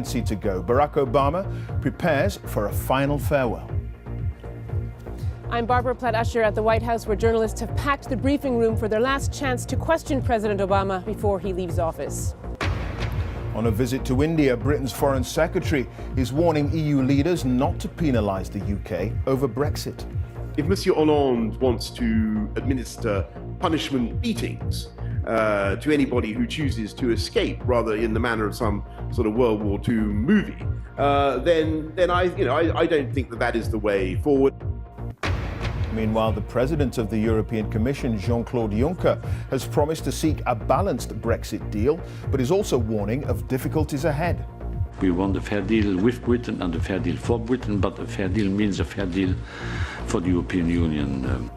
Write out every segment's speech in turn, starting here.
To go. Barack Obama prepares for a final farewell. I'm Barbara Platt-Usher at the White House, where journalists have packed the briefing room for their last chance to question President Obama before he leaves office. On a visit to India, Britain's Foreign Secretary is warning EU leaders not to penalise the UK over Brexit. If Monsieur Hollande wants to administer punishment beatings to anybody who chooses to escape, rather in the manner of some sort of World War II movie, then I don't think that is the way forward. Meanwhile, the President of the European Commission, Jean-Claude Juncker, has promised to seek a balanced Brexit deal, but is also warning of difficulties ahead. We want a fair deal with Britain and a fair deal for Britain, but a fair deal means a fair deal for the European Union.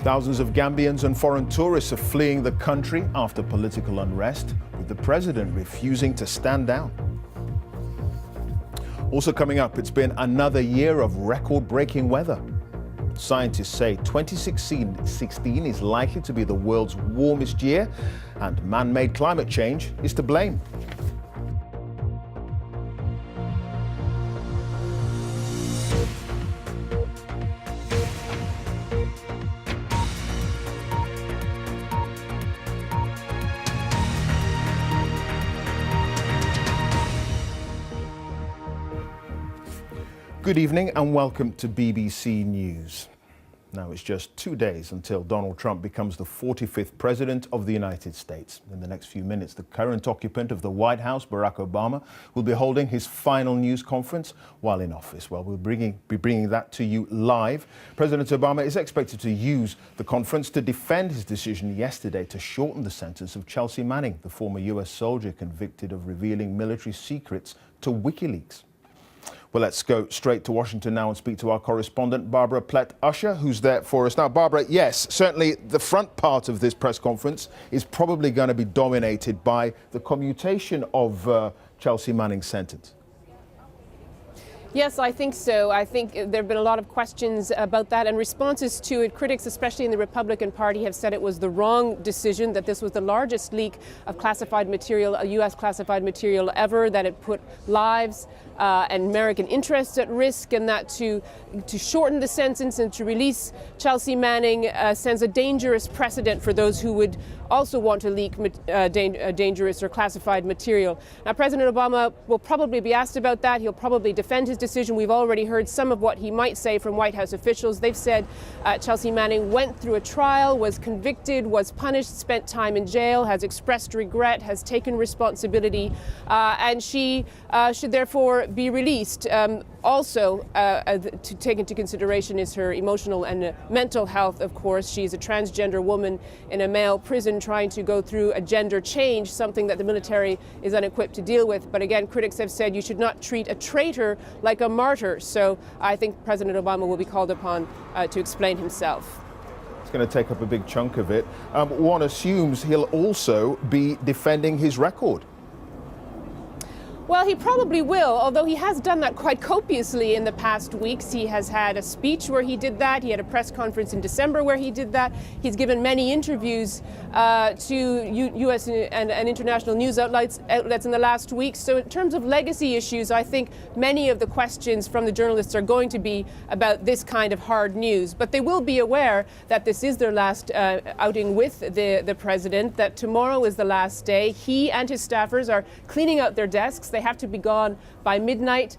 Thousands of Gambians and foreign tourists are fleeing the country after political unrest, with the president refusing to stand down. Also coming up, it's been another year of record-breaking weather. Scientists say 2016 is likely to be the world's warmest year, and man-made climate change is to blame. Good evening and welcome to BBC News. Now it's just 2 days until Donald Trump becomes the 45th President of the United States. In the next few minutes, the current occupant of the White House, Barack Obama, will be holding his final news conference while in office. Well, we'll be bringing that to you live. President Obama is expected to use the conference to defend his decision yesterday to shorten the sentence of Chelsea Manning, the former US soldier convicted of revealing military secrets to WikiLeaks. Well, let's go straight to Washington now and speak to our correspondent, Barbara Platt-Usher, who's there for us now. Barbara, yes, certainly the front part of this press conference is probably going to be dominated by the commutation of Chelsea Manning's sentence. Yes, I think so. I think there have been a lot of questions about that and responses to it. Critics, especially in the Republican Party, have said it was the wrong decision, that this was the largest leak of classified material, U.S. classified material ever, that it put lives and American interests at risk, and that to shorten the sentence and to release Chelsea Manning sends a dangerous precedent for those who would also want to leak dangerous or classified material. Now, President Obama will probably be asked about that. He'll probably defend his decision. We've already heard some of what he might say from White House officials. They've said Chelsea Manning went through a trial, was convicted, was punished, spent time in jail, has expressed regret, has taken responsibility, and she should therefore be released. Also, to take into consideration is her emotional and mental health, of course. She's a transgender woman in a male prison trying to go through a gender change, something that the military is unequipped to deal with. But again, critics have said you should not treat a traitor like a martyr. So I think President Obama will be called upon to explain himself. It's going to take up a big chunk of it. One assumes he'll also be defending his record. Well, he probably will, although he has done that quite copiously in the past weeks. He has had a speech where he did that. He had a press conference in December where he did that. He's given many interviews to U.S. and international news outlets in the last week. So in terms of legacy issues, I think many of the questions from the journalists are going to be about this kind of hard news. But they will be aware that this is their last outing with the president, that tomorrow is the last day. He and his staffers are cleaning out their desks. They have to be gone by midnight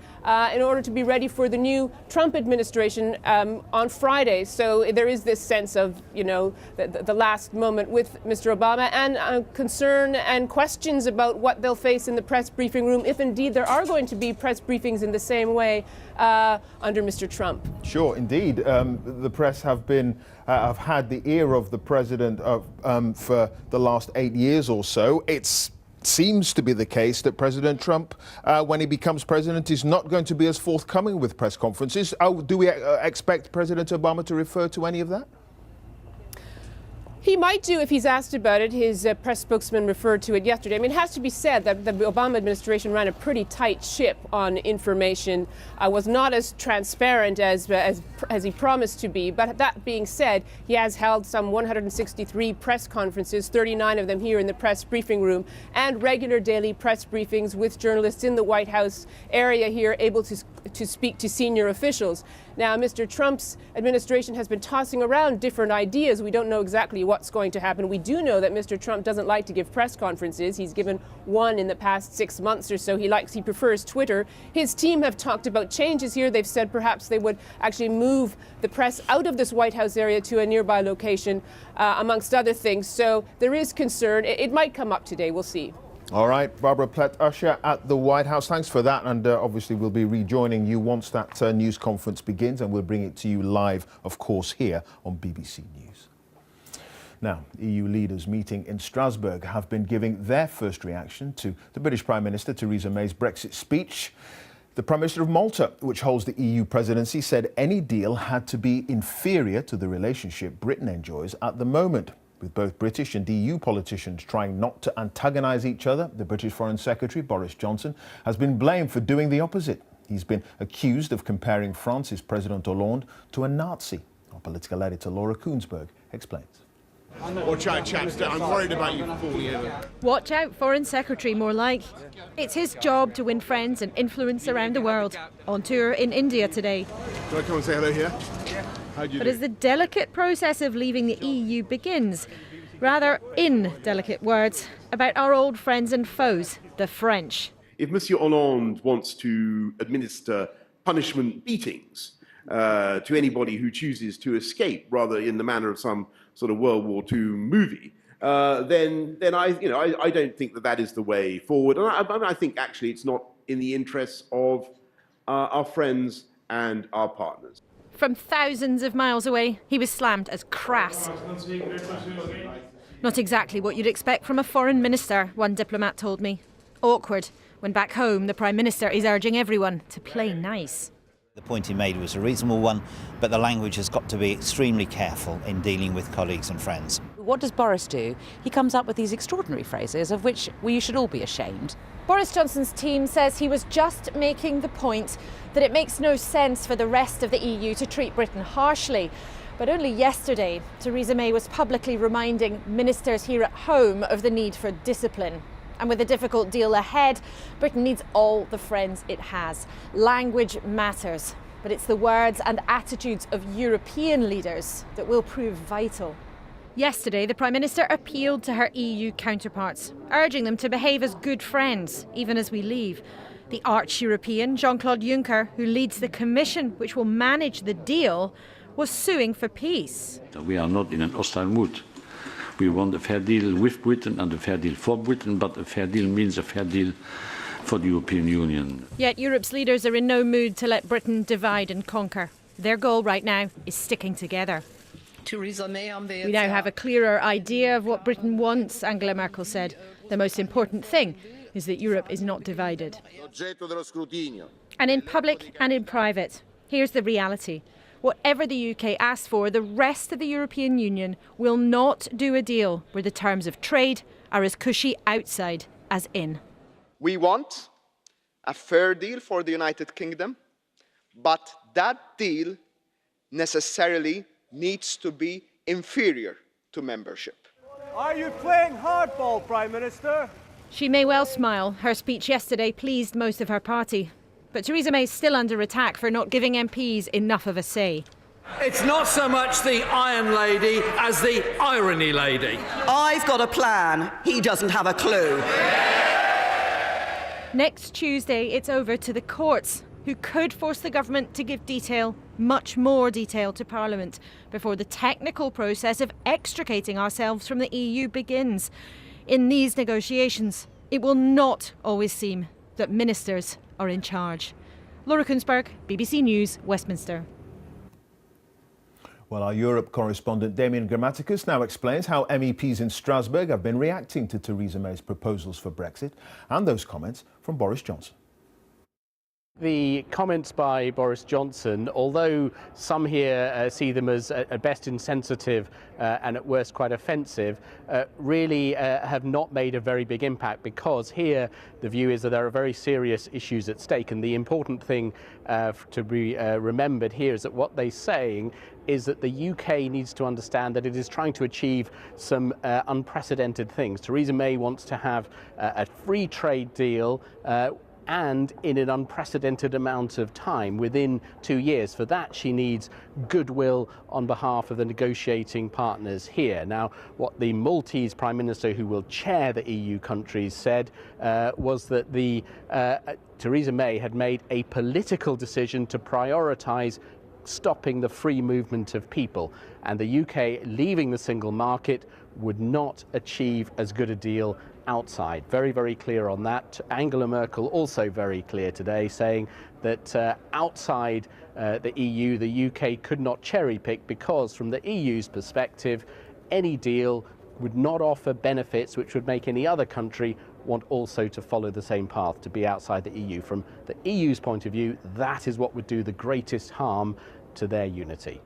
in order to be ready for the new Trump administration on Friday. So there is this sense of, the last moment with Mr. Obama, and concern and questions about what they'll face in the press briefing room, if indeed there are going to be press briefings in the same way under Mr. Trump. Sure, indeed. The press have had the ear of the president for the last 8 years or so. It seems to be the case that President Trump, when he becomes president, is not going to be as forthcoming with press conferences. Do we expect President Obama to refer to any of that? He might do if he's asked about it. His press spokesman referred to it yesterday. I mean, it has to be said that the Obama administration ran a pretty tight ship on information, was not as transparent as he promised to be. But that being said, he has held some 163 press conferences, 39 of them here in the press briefing room, and regular daily press briefings with journalists in the White House area here, able to speak to senior officials. Now, Mr. Trump's administration has been tossing around different ideas. We don't know exactly what's going to happen. We do know that Mr. Trump doesn't like to give press conferences. He's given one in the past 6 months or so. He prefers Twitter. His team have talked about changes here. They've said perhaps they would actually move the press out of this White House area to a nearby location, amongst other things. So there is concern. It might come up today. We'll see. All right, Barbara Plett-Usher at the White House. Thanks for that. And obviously we'll be rejoining you once that news conference begins, and we'll bring it to you live, of course, here on BBC News. Now, EU leaders meeting in Strasbourg have been giving their first reaction to the British Prime Minister Theresa May's Brexit speech. The Prime Minister of Malta, which holds the EU presidency, said any deal had to be inferior to the relationship Britain enjoys at the moment. With both British and EU politicians trying not to antagonise each other, the British Foreign Secretary, Boris Johnson, has been blamed for doing the opposite. He's been accused of comparing France's President Hollande to a Nazi. Our political editor Laura Koonsberg explains. Watch out, chaps. I'm worried about you falling over. Watch out, Foreign Secretary, more like. It's his job to win friends and influence around the world. On tour in India today. Can I come and say hello here? How do you But do? as the delicate process of leaving the EU begins, rather indelicate words about our old friends and foes, the French. If Monsieur Hollande wants to administer punishment beatings to anybody who chooses to escape, rather in the manner of some sort of World War II movie, then I don't think that is the way forward. And I think actually it's not in the interests of our friends and our partners. From thousands of miles away, he was slammed as crass. Not exactly what you'd expect from a foreign minister, one diplomat told me. Awkward, when back home the Prime Minister is urging everyone to play nice. The point he made was a reasonable one, but the language has got to be extremely careful in dealing with colleagues and friends. What does Boris do? He comes up with these extraordinary phrases of which we should all be ashamed. Boris Johnson's team says he was just making the point that it makes no sense for the rest of the EU to treat Britain harshly. But only yesterday, Theresa May was publicly reminding ministers here at home of the need for discipline. And with a difficult deal ahead, Britain needs all the friends it has. Language matters, but it's the words and attitudes of European leaders that will prove vital. Yesterday, the Prime Minister appealed to her EU counterparts, urging them to behave as good friends, even as we leave. The arch-European, Jean-Claude Juncker, who leads the Commission which will manage the deal, was suing for peace. We are not in an hostile mood. We want a fair deal with Britain and a fair deal for Britain, but a fair deal means a fair deal for the European Union. Yet Europe's leaders are in no mood to let Britain divide and conquer. Their goal right now is sticking together. We now have a clearer idea of what Britain wants, Angela Merkel said. The most important thing is that Europe is not divided. And in public and in private, here's the reality. Whatever the UK asks for, the rest of the European Union will not do a deal where the terms of trade are as cushy outside as in. We want a fair deal for the United Kingdom, but that deal necessarily needs to be inferior to membership. Are you playing hardball, Prime Minister? She may well smile. Her speech yesterday pleased most of her party. But Theresa May is still under attack for not giving MPs enough of a say. It's not so much the Iron Lady as the Irony Lady. I've got a plan. He doesn't have a clue. Next Tuesday, it's over to the courts, who could force the government to give detail, much more detail, to Parliament before the technical process of extricating ourselves from the EU begins. In these negotiations, it will not always seem that ministers are in charge. Laura Koonsberg, BBC News, Westminster. Well, our Europe correspondent Damien Grammaticus now explains how MEPs in Strasbourg have been reacting to Theresa May's proposals for Brexit and those comments from Boris Johnson. The comments by Boris Johnson, although some here see them as at best insensitive and at worst quite offensive, really have not made a very big impact, because here the view is that there are very serious issues at stake, and the important thing to be remembered here is that what they're saying is that the UK needs to understand that it is trying to achieve some unprecedented things. Theresa May wants to have a free trade deal and in an unprecedented amount of time, within 2 years. For that, she needs goodwill on behalf of the negotiating partners here. Now, what the Maltese Prime Minister, who will chair the EU countries, said was that Theresa May had made a political decision to prioritise stopping the free movement of people, and the UK leaving the single market would not achieve as good a deal outside. Very, very clear on that. Angela Merkel also very clear today, saying that outside the EU, the UK could not cherry pick, because from the EU's perspective, any deal would not offer benefits which would make any other country want also to follow the same path, to be outside the EU. From the EU's point of view, that is what would do the greatest harm to their unity.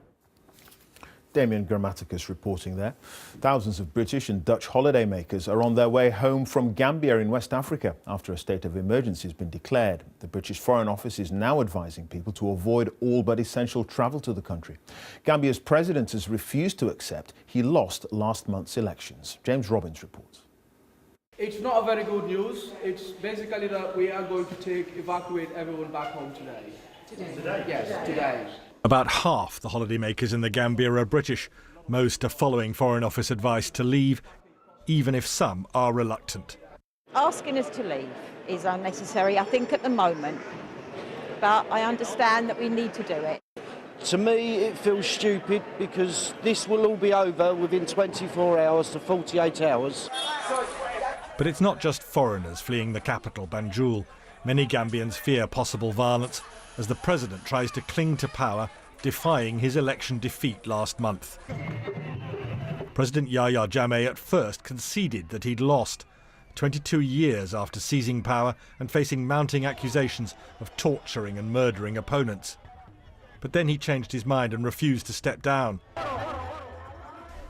Damien Grammaticus reporting there. Thousands of British and Dutch holidaymakers are on their way home from Gambia in West Africa after a state of emergency has been declared. The British Foreign Office is now advising people to avoid all but essential travel to the country. Gambia's president has refused to accept he lost last month's elections. James Robbins reports. It's not a very good news. It's basically that we are going to evacuate everyone back home today. Today? Yes, today. About half the holidaymakers in the Gambia are British. Most are following Foreign Office advice to leave, even if some are reluctant. Asking us to leave is unnecessary, I think, at the moment. But I understand that we need to do it. To me, it feels stupid, because this will all be over within 24 hours to 48 hours. But it's not just foreigners fleeing the capital, Banjul. Many Gambians fear possible violence as the president tries to cling to power, defying his election defeat last month. President Yahya Jammeh at first conceded that he'd lost, 22 years after seizing power and facing mounting accusations of torturing and murdering opponents. But then he changed his mind and refused to step down.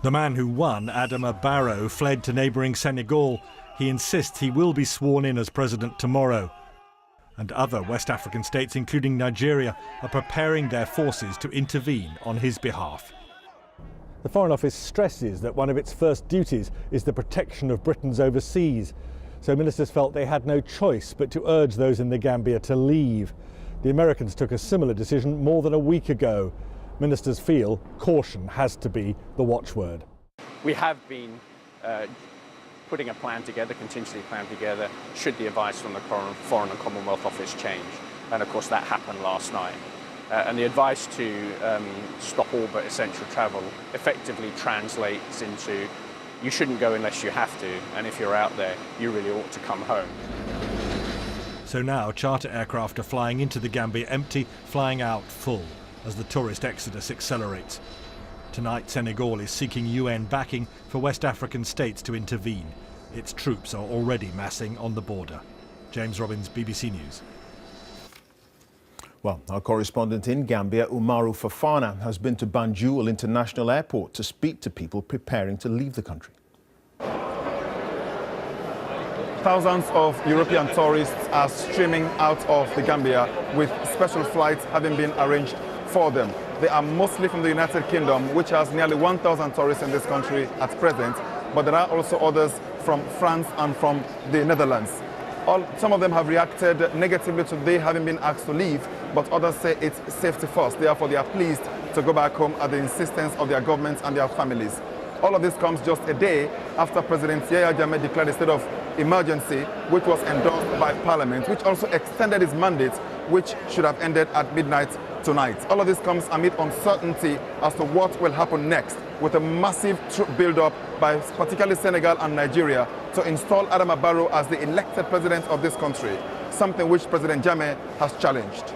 The man who won, Adama Barrow, fled to neighbouring Senegal. He insists he will be sworn in as president tomorrow. And other West African states, including Nigeria, are preparing their forces to intervene on his behalf. The Foreign Office stresses that one of its first duties is the protection of Britons overseas. So ministers felt they had no choice but to urge those in the Gambia to leave. The Americans took a similar decision more than a week ago. Ministers feel caution has to be the watchword. We have been putting a plan together, contingency plan together, should the advice from the Foreign and Commonwealth Office change. And of course that happened last night. And the advice to stop all but essential travel effectively translates into you shouldn't go unless you have to, and if you're out there, you really ought to come home. So now charter aircraft are flying into the Gambia empty, flying out full, as the tourist exodus accelerates. Tonight, Senegal is seeking UN backing for West African states to intervene. Its troops are already massing on the border. James Robbins, BBC News. Well, our correspondent in Gambia, Umaru Fafana, has been to Banjul International Airport to speak to people preparing to leave the country. Thousands of European tourists are streaming out of the Gambia, with special flights having been arranged for them. They are mostly from the United Kingdom, which has nearly 1,000 tourists in this country at present, but there are also others from France and from the Netherlands. Some of them have reacted negatively to they having been asked to leave, but others say it's safety first. Therefore, they are pleased to go back home at the insistence of their governments and their families. All of this comes just a day after President Yahya Jammeh declared a state of emergency, which was endorsed by Parliament, which also extended his mandate, which should have ended at midnight tonight. All of this comes amid uncertainty as to what will happen next, with a massive troop build-up by particularly Senegal and Nigeria to install Adama Barrow as the elected president of this country, something which President Jammeh has challenged.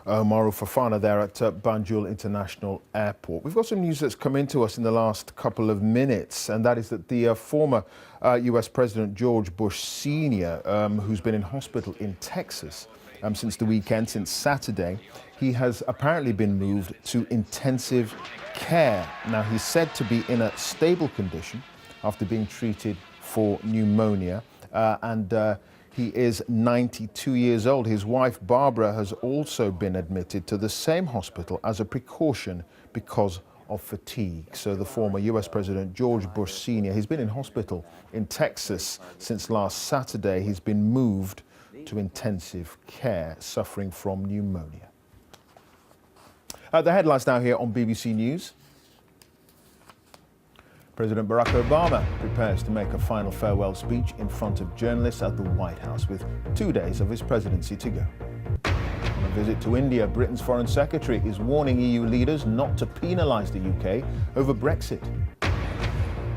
Umaru Fafana there at Banjul International Airport. We've got some news that's come into us in the last couple of minutes, and that is that the former US President George Bush Sr., who's been in hospital in Texas, since the weekend, since Saturday. He has apparently been moved to intensive care. Now, he's said to be in a stable condition after being treated for pneumonia, and he is 92 years old. His wife, Barbara, has also been admitted to the same hospital as a precaution because of fatigue. So the former US President George Bush Sr., he's been in hospital in Texas since last Saturday. He's been moved to intensive care, suffering from pneumonia. The headlines now here on BBC News. President Barack Obama prepares to make a final farewell speech in front of journalists at the White House with 2 days of his presidency to go. On a visit to India, Britain's Foreign Secretary is warning EU leaders not to penalise the UK over Brexit.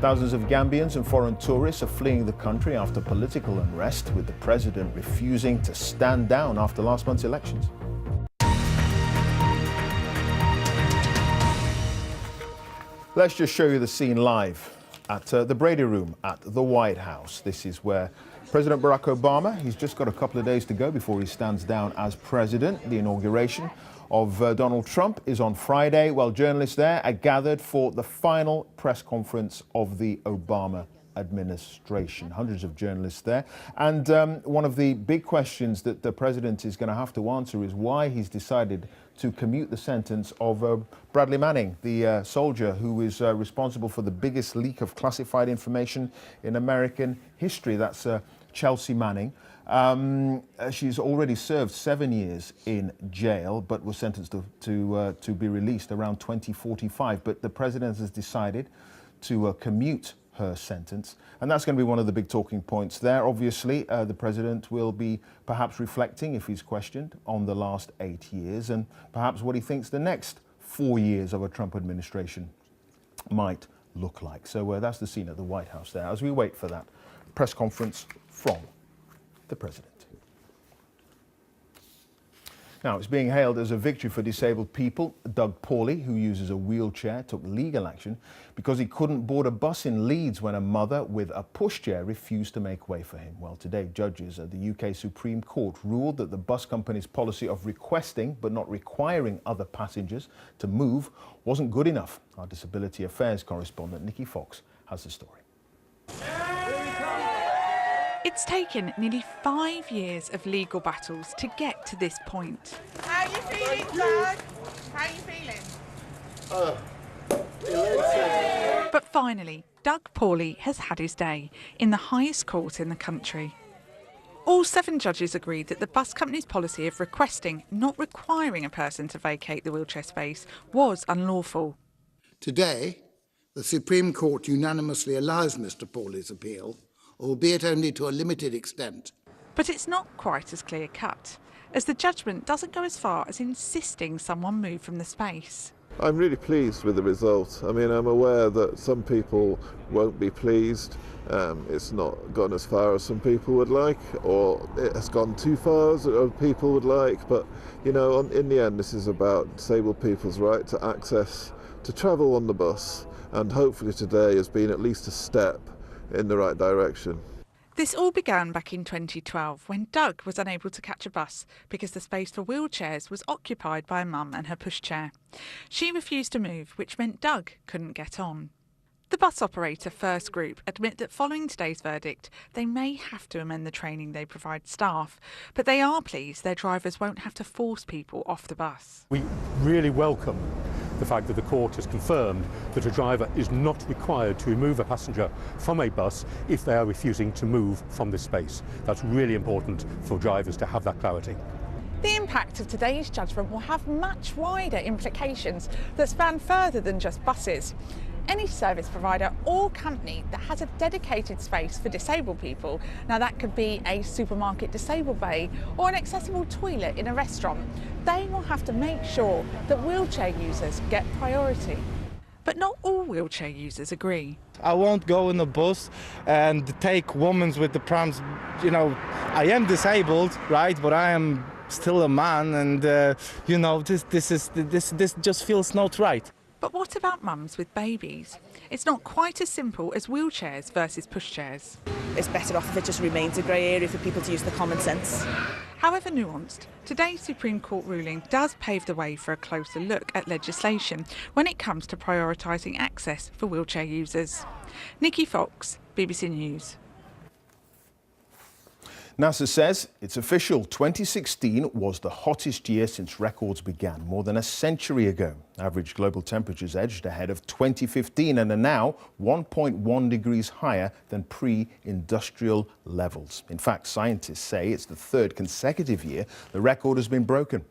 Thousands of Gambians and foreign tourists are fleeing the country after political unrest, with the president refusing to stand down after last month's elections. Let's just show you the scene live at the Brady Room at the White House. This is where President Barack Obama, he's just got a couple of days to go before he stands down as president. The inauguration of Donald Trump is on Friday, while journalists there are gathered for the final press conference of the Obama administration. Hundreds of journalists there. And one of the big questions that the president is going to have to answer is why he's decided to commute the sentence of Bradley Manning, the soldier who is responsible for the biggest leak of classified information in American history. That's Chelsea Manning. She's already served 7 years in jail, but was sentenced to be released around 2045. But the president has decided to commute her sentence, and that's going to be one of the big talking points there. Obviously, the president will be perhaps reflecting, if he's questioned, on the last 8 years and perhaps what he thinks the next 4 years of a Trump administration might look like. So that's the scene at the White House there as we wait for that press conference from the president. Now, it's being hailed as a victory for disabled people. Doug Paulley, who uses a wheelchair, took legal action because he couldn't board a bus in Leeds when a mother with a pushchair refused to make way for him. Well, today, judges at the UK Supreme Court ruled that the bus company's policy of requesting but not requiring other passengers to move wasn't good enough. Our Disability Affairs correspondent Nikki Fox has the story. It's taken nearly 5 years of legal battles to get to this point. How are you feeling, Doug? How are you feeling? But finally, Doug Paulley has had his day in the highest court in the country. All 7 judges agreed that the bus company's policy of requesting, not requiring a person to vacate the wheelchair space was unlawful. Today, the Supreme Court unanimously allows Mr. Paulley's appeal, albeit only to a limited extent. But it's not quite as clear-cut, as the judgment doesn't go as far as insisting someone move from the space. I'm really pleased with the result. I mean, I'm aware that some people won't be pleased. It's not gone as far as some people would like, or it has gone too far as other people would like. But, you know, in the end, this is about disabled people's right to access, to travel on the bus, and hopefully today has been at least a step in the right direction. This all began back in 2012 when Doug was unable to catch a bus because the space for wheelchairs was occupied by a mum and her pushchair. She refused to move, which meant Doug couldn't get on. The bus operator First Group admit that following today's verdict, they may have to amend the training they provide staff, but they are pleased their drivers won't have to force people off the bus. We really welcome the fact that the court has confirmed that a driver is not required to remove a passenger from a bus if they are refusing to move from this space. That's really important for drivers to have that clarity. The impact of today's judgment will have much wider implications that span further than just buses. Any service provider or company that has a dedicated space for disabled people, now that could be a supermarket disabled bay or an accessible toilet in a restaurant, they will have to make sure that wheelchair users get priority. But not all wheelchair users agree. I won't go in a bus and take women with the prams. You know, I am disabled, right, but I am still a man, and you know, this just feels not right. But what about mums with babies? It's not quite as simple as wheelchairs versus pushchairs. It's better off if it just remains a grey area for people to use the common sense. However nuanced, today's Supreme Court ruling does pave the way for a closer look at legislation when it comes to prioritising access for wheelchair users. Nikki Fox, BBC News. NASA says it's official. 2016 was the hottest year since records began, more than a century ago. Average global temperatures edged ahead of 2015 and are now 1.1 degrees higher than pre-industrial levels. In fact, scientists say it's the third consecutive year the record has been broken.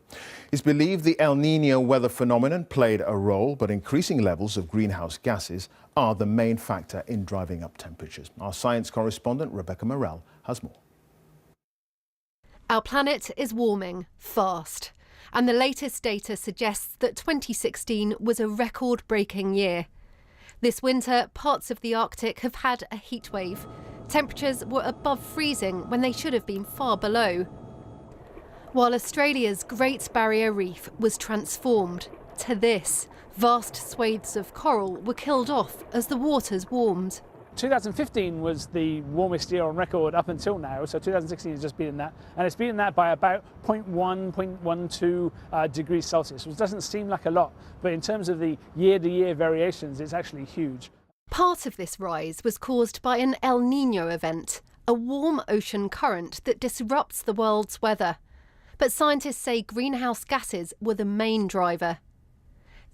It's believed the El Niño weather phenomenon played a role, but increasing levels of greenhouse gases are the main factor in driving up temperatures. Our science correspondent, Rebecca Morell, has more. Our planet is warming fast, and the latest data suggests that 2016 was a record-breaking year. This winter, parts of the Arctic have had a heatwave. Temperatures were above freezing when they should have been far below. While Australia's Great Barrier Reef was transformed to this, vast swathes of coral were killed off as the waters warmed. 2015 was the warmest year on record up until now, so 2016 has just beaten that, and it's beaten that by about 0.12 degrees Celsius, which doesn't seem like a lot, but in terms of the year-to-year variations, it's actually huge. Part of this rise was caused by an El Niño event, a warm ocean current that disrupts the world's weather. But scientists say greenhouse gases were the main driver.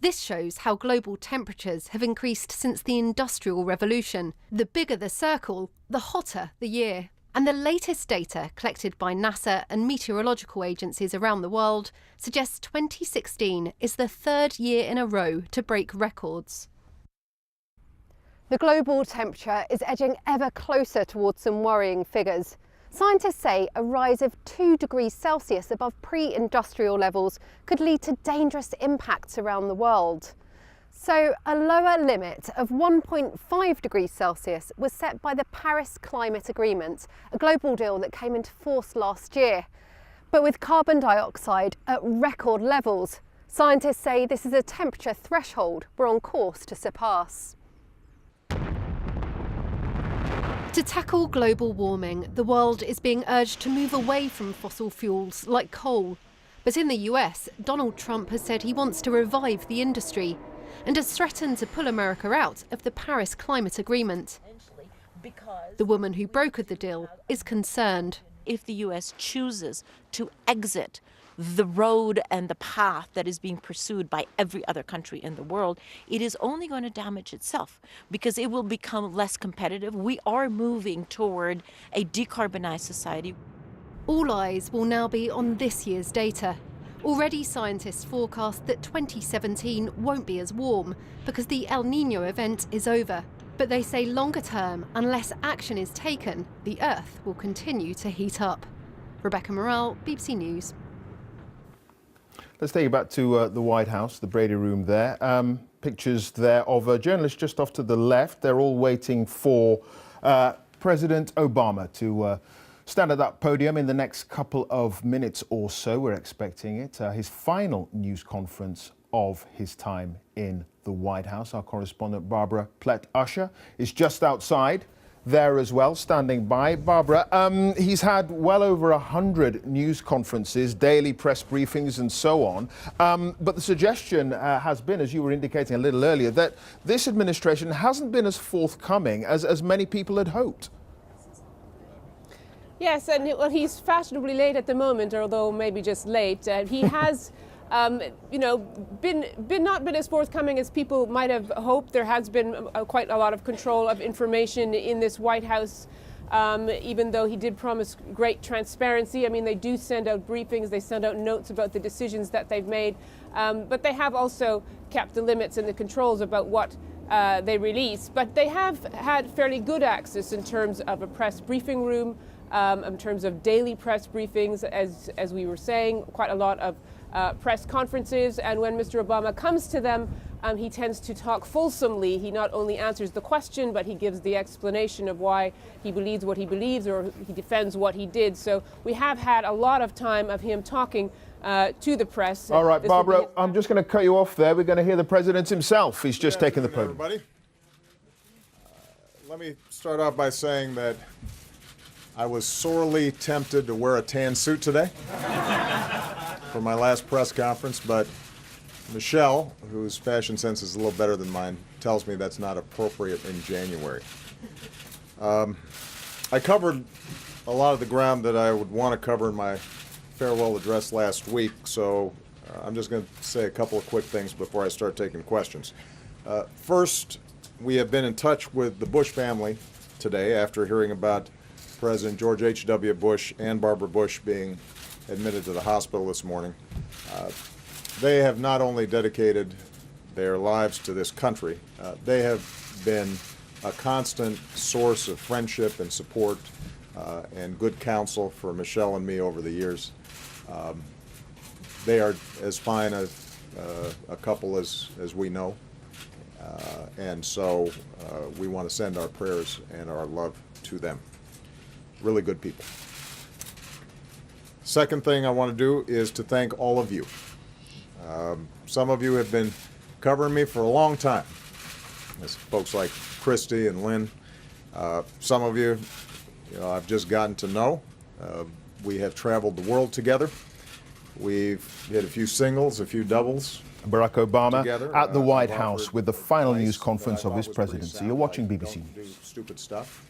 This shows how global temperatures have increased since the Industrial Revolution. The bigger the circle, the hotter the year. And the latest data collected by NASA and meteorological agencies around the world suggests 2016 is the third year in a row to break records. The global temperature is edging ever closer towards some worrying figures. Scientists say a rise of 2 degrees Celsius above pre-industrial levels could lead to dangerous impacts around the world. So a lower limit of 1.5 degrees Celsius was set by the Paris Climate Agreement, a global deal that came into force last year. But with carbon dioxide at record levels, scientists say this is a temperature threshold we're on course to surpass. To tackle global warming, the world is being urged to move away from fossil fuels like coal. But in the US, Donald Trump has said he wants to revive the industry and has threatened to pull America out of the Paris Climate Agreement. The woman who brokered the deal is concerned. If the US chooses to exit the road and the path that is being pursued by every other country in the world, it is only going to damage itself because it will become less competitive. We are moving toward a decarbonized society. All eyes will now be on this year's data. Already scientists forecast that 2017 won't be as warm because the El Niño event is over. But they say longer term, unless action is taken, the Earth will continue to heat up. Rebecca Morell, BBC News. Let's take you back to the White House, the Brady Room there. Pictures there of journalists just off to the left. They're all waiting for President Obama to stand at that podium in the next couple of minutes or so. We're expecting it. His final news conference of his time in the White House. Our correspondent Barbara Plett-Usher is just outside there as well, standing by. Barbara, he's had well over 100 news conferences, daily press briefings and so on. But the suggestion has been, as you were indicating a little earlier, that this administration hasn't been as forthcoming as many people had hoped. Yes, and well, he's fashionably late at the moment, although maybe just late. He has not been as forthcoming as people might have hoped. There has been quite a lot of control of information in this White House, even though he did promise great transparency. I mean, they do send out briefings, they send out notes about the decisions that they've made, but they have also kept the limits and the controls about what they release. But they have had fairly good access in terms of a press briefing room, in terms of daily press briefings, as we were saying, quite a lot of press conferences, and when Mr. Obama comes to them, he tends to talk fulsomely. He not only answers the question, but he gives the explanation of why he believes what he believes, or he defends what he did. So we have had a lot of time of him talking to the press. All right, Barbara, I'm just going to cut you off there. We're going to hear the president himself. He's just taken the podium. Everybody. Let me start off by saying that I was sorely tempted to wear a tan suit today for my last press conference, but Michelle, whose fashion sense is a little better than mine, tells me that's not appropriate in January. I covered a lot of the ground that I would want to cover in my farewell address last week, so I'm just going to say a couple of quick things before I start taking questions. First, we have been in touch with the Bush family today after hearing about President George H.W. Bush and Barbara Bush being admitted to the hospital this morning. They have not only dedicated their lives to this country, they have been a constant source of friendship and support and good counsel for Michelle and me over the years. They are as fine a couple as we know, and so we want to send our prayers and our love to them. Really good people. Second thing I want to do is to thank all of you. Some of you have been covering me for a long time. There's folks like Christy and Lynn. Some of you, I've just gotten to know. We have traveled the world together. We've hit a few singles, a few doubles. Barack Obama together, at the White House Harvard, with the final Rice, news conference of his was pretty presidency. sound. You're watching I BBC don't do News. stupid stuff.